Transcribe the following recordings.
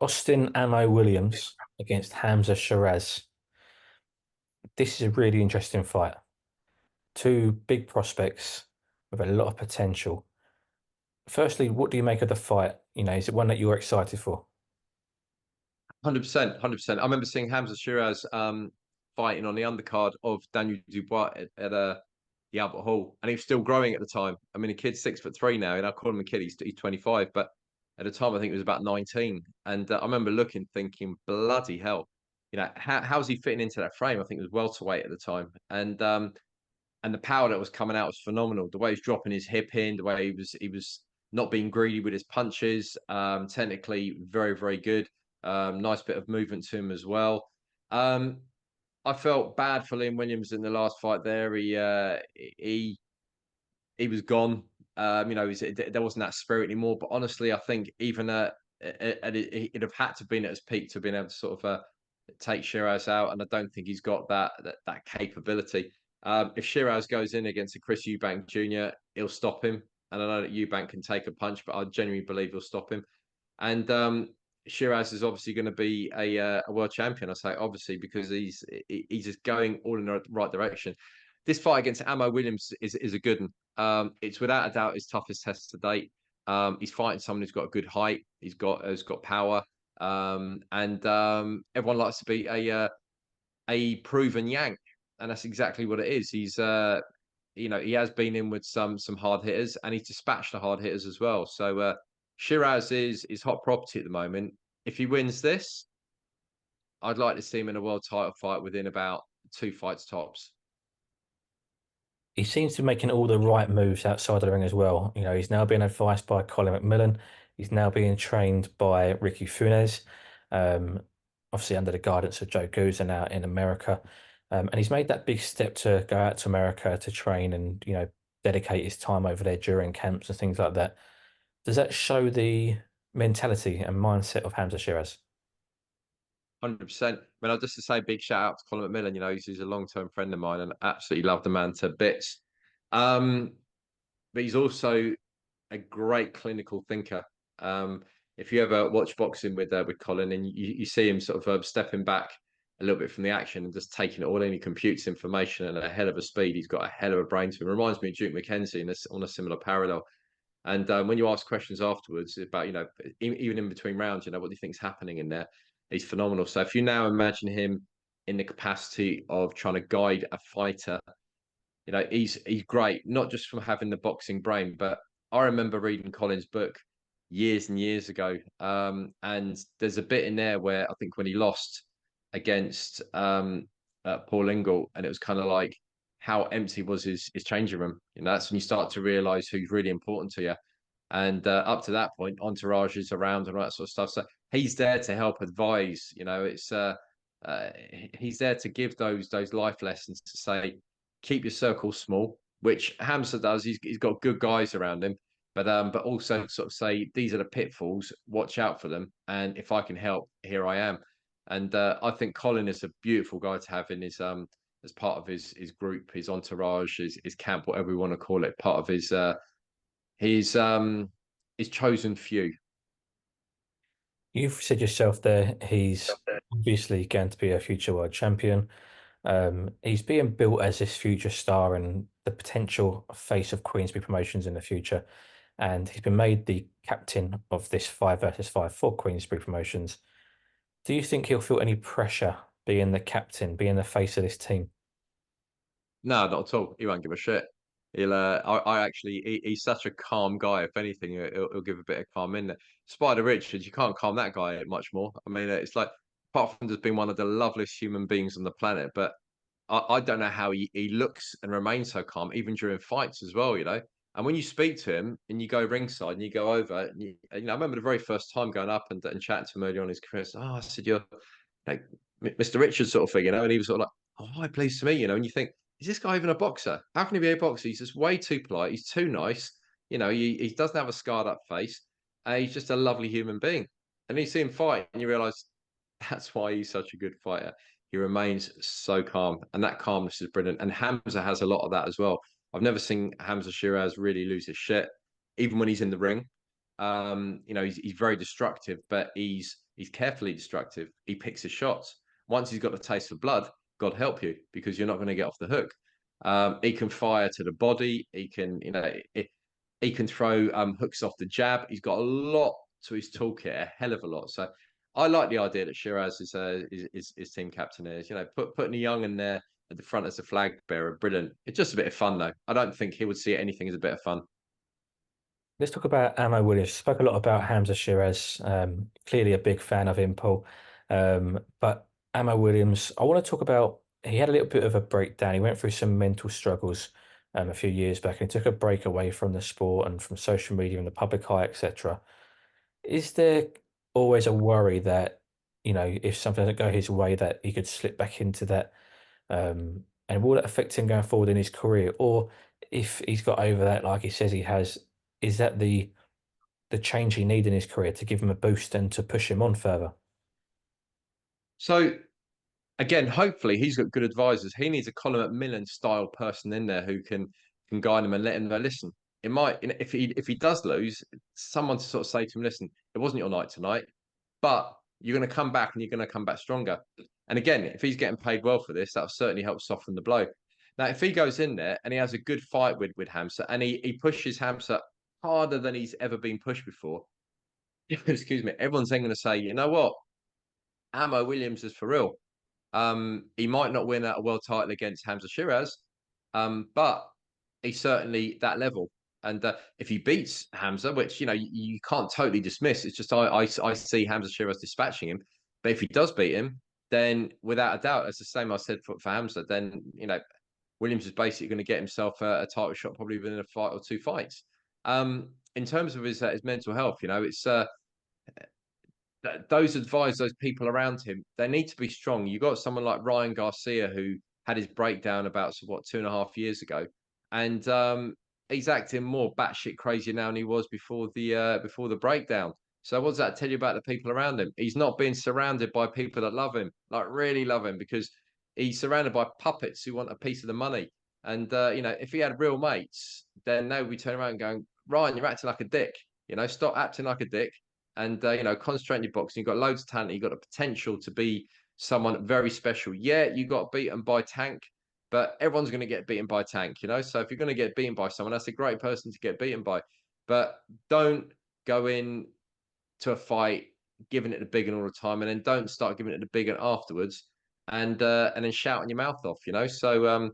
Austin Ammo Williams against Hamzah Sheeraz. This is a really interesting fight. Two big prospects with a lot of potential. Firstly, what do you make of the fight? Is it one that you're excited for? 100%, 100%. I remember seeing Hamzah Sheeraz fighting on the undercard of Daniel Dubois at the Albert Hall, and he was still growing at the time. I mean, the kid's 6'3" now, and I call him a kid. He's 25, but at the time, I think he was about 19. And I remember looking, thinking, bloody hell, how's he fitting into that frame? I think it was welterweight at the time, and the power that was coming out was phenomenal. The way he's dropping his hip in, the way he was not being greedy with his punches. Technically, very very good. Nice bit of movement to him as well. Um, I felt bad for Liam Williams in the last fight. There, he was gone. There wasn't that spirit anymore. But honestly, I think even it'd have had to been at his peak to have been able to sort of take Shiraz out, and I don't think he's got that capability. If Shiraz goes in against a Chris Eubank Jr., he'll stop him. And I know that Eubank can take a punch, but I genuinely believe he'll stop him. And Shiraz is obviously going to be a world champion. I say obviously because he's just going all in the right direction. This fight against Ammo Williams is a good one. It's without a doubt his toughest test to date. He's fighting someone who's got a good height. Has got power, and everyone likes to be a proven Yank, and that's exactly what it is. He has been in with some hard hitters, and he's dispatched the hard hitters as well. So Shiraz is hot property at the moment. If he wins this, I'd like to see him in a world title fight within about two fights tops. He seems to be making all the right moves outside of the ring as well. He's now being advised by Colin McMillan. He's now being trained by Ricky Funes, um, obviously under the guidance of Joe Guzan out in America. And he's made that big step to go out to America to train and, dedicate his time over there during camps and things like that. Does that show the mentality and mindset of Hamza Shiraz? 100%. I mean, I'll just to say big shout out to Colin McMillan. He's a long term friend of mine and absolutely love the man to bits. Um, but he's also a great clinical thinker. If you ever watch boxing with Colin and you see him sort of stepping back a little bit from the action and just taking it all in, he computes information at a hell of a speed. He's got a hell of a brain to him. Reminds me of Duke McKenzie on a similar parallel. And when you ask questions afterwards about, even in between rounds, what do you think's happening in there? He's phenomenal. So if you now imagine him in the capacity of trying to guide a fighter, he's great, not just from having the boxing brain, but I remember reading Colin's book years and years ago. And there's a bit in there where I think when he lost against Paul Ingle, and it was kind of like how empty was his changing room. That's when you start to realize who's really important to you. And up to that point, entourage is around and all that sort of stuff. So he's there to help advise. Uh, he's there to give those life lessons to say keep your circle small, which Hamza does. He's got good guys around him, but also sort of say these are the pitfalls. Watch out for them, and if I can help, here I am. And I think Colin is a beautiful guy to have in his as part of his group, his entourage, his camp, whatever we want to call it, part of his chosen few. You've said yourself there, he's obviously going to be a future world champion. He's being built as this future star and the potential face of Queensberry Promotions in the future. And he's been made the captain of this 5 versus 5 for Queensberry Promotions. Do you think he'll feel any pressure being the captain, being the face of this team? No, not at all. He won't give a shit. I actually, he's such a calm guy. If anything, he'll give a bit of calm in there. Spider Richards, you can't calm that guy much more. I mean, it's like, apart from just being one of the loveliest human beings on the planet, but I don't know how he looks and remains so calm, even during fights as well. And when you speak to him and you go ringside and you go over, I remember the very first time going up and chatting to him early on in his career. I said, "You're like Mr. Richards sort of thing," and he was sort of like, "Oh, hi, pleased to meet you." And you think, is this guy even a boxer? How can he be a boxer? He's just way too polite. He's too nice. He doesn't have a scarred up face. He's just a lovely human being. And you see him fight, and you realise that's why he's such a good fighter. He remains so calm, and that calmness is brilliant. And Hamza has a lot of that as well. I've never seen Hamza Sheeraz really lose his shit, even when he's in the ring. He's very destructive, but He's carefully destructive. He picks his shots. Once he's got the taste for blood, God help you, because you're not going to get off the hook. He can fire to the body. He can, he can throw hooks off the jab. He's got a lot to his toolkit, a hell of a lot. So I like the idea that Sheeraz is team captain is. Putting a young in there at the front as a flag bearer, brilliant. It's just a bit of fun though. I don't think he would see anything as a bit of fun. Let's talk about Amo Williams. Spoke a lot about Hamzah Sheeraz. Clearly a big fan of him, Paul. But Amo Williams, I want to talk about. He had a little bit of a breakdown. He went through some mental struggles a few years back, and he took a break away from the sport and from social media and the public eye, etc. Is there always a worry that, if something doesn't go his way, that he could slip back into that? And will it affect him going forward in his career? Or if he's got over that, like he says he has, is that the change he needs in his career to give him a boost and to push him on further? So again, hopefully he's got good advisors. He needs a Colin McMillan style person in there who can guide him and let him know. Listen, it might if he does lose, someone to sort of say to him, listen, it wasn't your night tonight, but you're going to come back and you're going to come back stronger. And again, if he's getting paid well for this, that'll certainly help soften the blow. Now, if he goes in there and he has a good fight with Hamza and he pushes Hamza harder than he's ever been pushed before, excuse me, everyone's then going to say, you know what, Amo Williams is for real. He might not win a world title against Hamzah Sheeraz, but he's certainly that level. And if he beats Hamza, which you can't totally dismiss, it's just I see Hamzah Sheeraz dispatching him. But if he does beat him, then without a doubt, it's the same I said for Hamza. Then Williams is basically going to get himself a title shot probably within a fight or two fights. In terms of his mental health, it's those advisors, those people around him, they need to be strong. You got someone like Ryan Garcia who had his breakdown about 2.5 years ago, and he's acting more batshit crazy now than he was before the breakdown. So what does that tell you about the people around him? He's not being surrounded by people that love him, like really love him, because he's surrounded by puppets who want a piece of the money. And if he had real mates, then they would be turning around and going, Ryan, you're acting like a dick. Stop acting like a dick and concentrate on your boxing. You've got loads of talent. You've got the potential to be someone very special. Yeah, you got beaten by Tank, but everyone's going to get beaten by Tank. So if you're going to get beaten by someone, that's a great person to get beaten by. But don't go in to a fight giving it the big one all the time, and then don't start giving it the big one afterwards, and then shouting your mouth off. So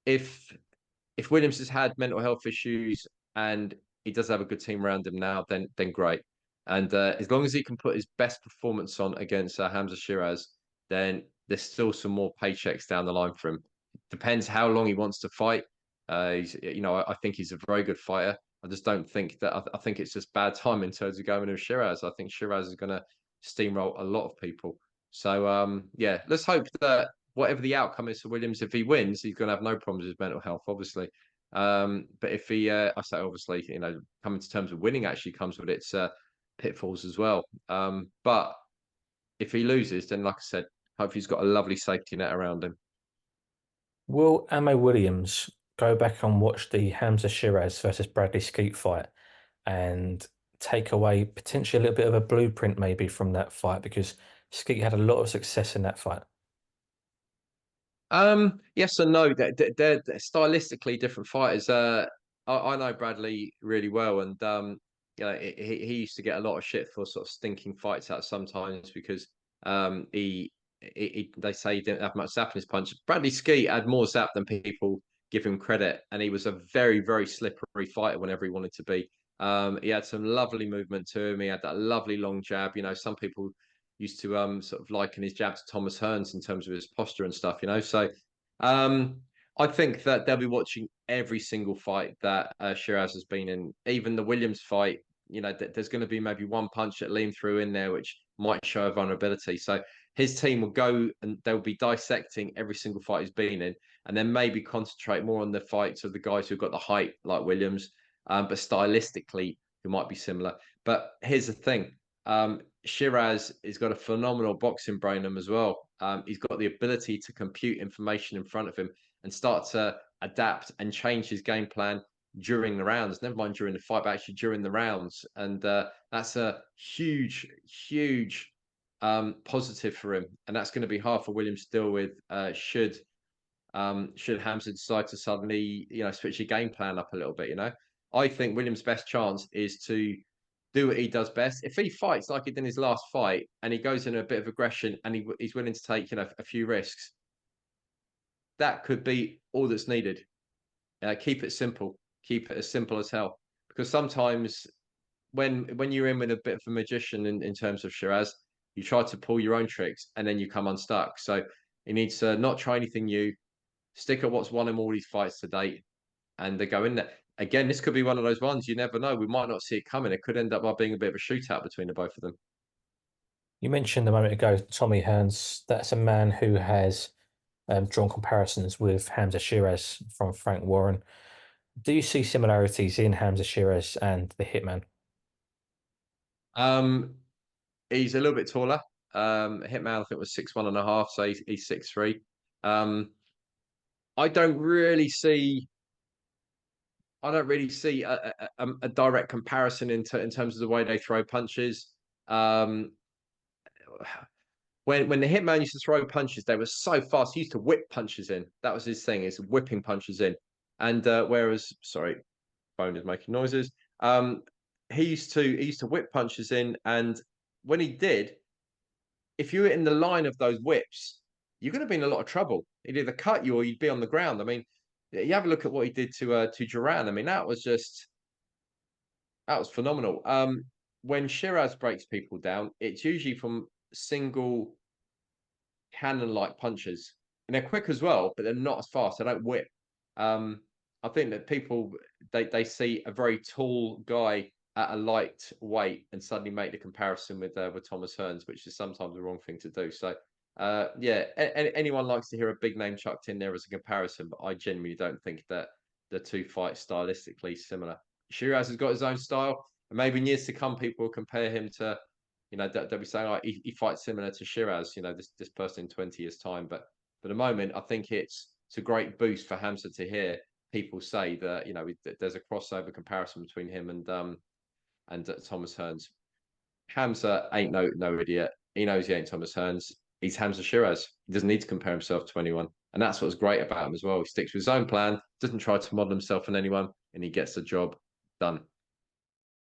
if Williams has had mental health issues and he does have a good team around him now, then great. And as long as he can put his best performance on against Hamzah Sheeraz, then there's still some more paychecks down the line for him. Depends how long he wants to fight. I think he's a very good fighter. I just don't think that. I think it's just bad time in terms of going with Shiraz. I think Shiraz is going to steamroll a lot of people. So yeah, let's hope that whatever the outcome is for Williams, if he wins, he's going to have no problems with his mental health, obviously. But if he, I say obviously, coming to terms with winning actually comes with its pitfalls as well. But if he loses, then like I said, hopefully he's got a lovely safety net around him. Will Amo Williams go back and watch the Hamzah Sheeraz versus Bradley Skeet fight and take away potentially a little bit of a blueprint maybe from that fight because Skeet had a lot of success in that fight? Yes and no. They're stylistically different fighters. I know Bradley really well, and he used to get a lot of shit for sort of stinking fights out sometimes because they say he didn't have much zap in his punch. Bradley Skeet had more zap than people give him credit, and he was a very very slippery fighter whenever he wanted to be. He had some lovely movement to him. He had that lovely long jab. Some people used to sort of liken his jab to Thomas Hearns in terms of his posture and stuff. So um, I think that they'll be watching every single fight that Shiraz has been in, even the Williams fight. There's going to be maybe one punch that Liam threw in there, which might show a vulnerability. So his team will go and they'll be dissecting every single fight he's been in, and then maybe concentrate more on the fights of the guys who've got the height, like Williams, but stylistically who might be similar. But here's the thing: Shiraz has got a phenomenal boxing brain in him as well. He's got the ability to compute information in front of him and start to adapt and change his game plan during the rounds. Never mind during the fight, but actually during the rounds. And that's a huge, huge positive for him, and that's going to be hard for Williams to deal with. Should Hamza decide to suddenly, switch your game plan up a little bit, I think Williams' best chance is to do what he does best. If he fights like he did in his last fight, and he goes in a bit of aggression, and he's willing to take, a few risks, that could be all that's needed. Keep it simple. Keep it as simple as hell. Because sometimes when you're in with a bit of a magician in terms of Shiraz, you try to pull your own tricks and then you come unstuck. So he needs to not try anything new, stick at what's won him all these fights to date, and they go in there. Again, this could be one of those ones you never know. We might not see it coming. It could end up by being a bit of a shootout between the both of them. You mentioned a moment ago Tommy Hearns. That's a man who has drawn comparisons with Hamzah Sheeraz from Frank Warren. Do you see similarities in Hamzah Sheeraz and the Hitman? Um, he's a little bit taller. Hitman, I think, was 6'1.5", so he's 6'3". Um, I don't really see I don't really see a direct comparison in terms of the way they throw punches. Um, when the Hitman used to throw punches, they were so fast. He used to whip punches in. That was his thing, is whipping punches in. And whereas, sorry, phone is making noises. He used to whip punches in, and when he did, if you were in the line of those whips, you're going to be in a lot of trouble. He'd either cut you or you'd be on the ground. I mean, you have a look at what he did to Duran. I mean, that was phenomenal. When Shiraz breaks people down, it's usually from single cannon-like punches, and they're quick as well, but they're not as fast. They don't whip. Um, I think that people they see a very tall guy at a light weight and suddenly make the comparison with Thomas Hearns, which is sometimes the wrong thing to do. So, yeah, anyone likes to hear a big name chucked in there as a comparison, but I genuinely don't think that the two fight stylistically similar. Shiraz has got his own style, and maybe in years to come, people will compare him to, they'll be saying, "Oh, he fights similar to Shiraz." This person in 20 years' time. But for the moment, I think it's a great boost for Hamza to hear people say that there's a crossover comparison between him and Thomas Hearns. Hamza ain't no idiot. He knows he ain't Thomas Hearns. He's Hamza Sheeraz. He doesn't need to compare himself to anyone, and that's what's great about him as well. He sticks with his own plan, doesn't try to model himself on anyone, and he gets the job done.